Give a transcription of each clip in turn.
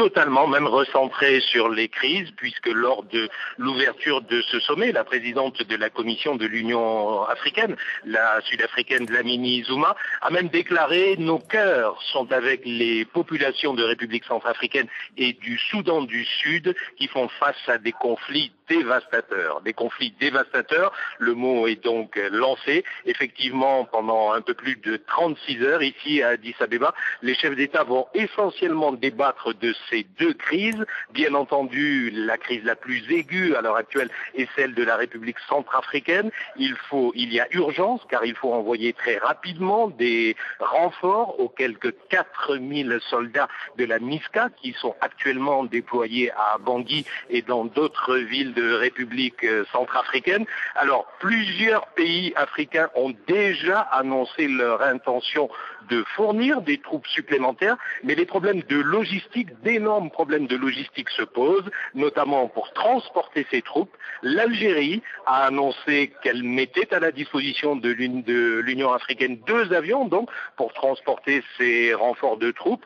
Totalement, même recentré sur les crises, puisque lors de l'ouverture de ce sommet, la présidente de la Commission de l'Union africaine, la sud-africaine Dlamini Zuma, a même déclaré « Nos cœurs sont avec les populations de République centrafricaine et du Soudan du Sud qui font face à des conflits dévastateurs. » Des conflits dévastateurs, le mot est donc lancé. Effectivement, pendant un peu plus de 36 heures, ici à Addis Abeba, les chefs d'État vont essentiellement débattre de ces deux crises. Bien entendu, la crise la plus aiguë à l'heure actuelle est celle de la République centrafricaine. Il y a urgence, car il faut envoyer très rapidement des renforts aux quelques 4000 soldats de la MISCA qui sont actuellement déployés à Bangui et dans d'autres villes de République centrafricaine. Alors, plusieurs pays africains ont déjà annoncé leur intention de fournir des troupes supplémentaires, mais les problèmes de logistique, d'énormes problèmes de logistique se posent, notamment pour transporter ces troupes. L'Algérie a annoncé qu'elle mettait à la disposition de l'Union africaine 2 avions, donc, pour transporter ces renforts de troupes.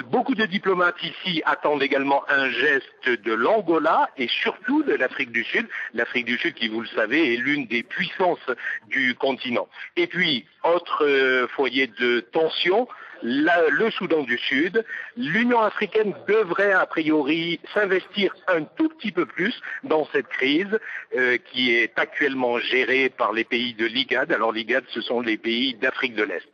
Beaucoup de diplomates ici attendent également un geste de l'Angola et surtout de l'Afrique du Sud. L'Afrique du Sud, qui, vous le savez, est l'une des puissances du continent. Et puis, autre foyer de tension, le Soudan du Sud. L'Union africaine devrait a priori s'investir un tout petit peu plus dans cette crise qui est actuellement gérée par les pays de l'IGAD. Alors l'IGAD, ce sont les pays d'Afrique de l'Est.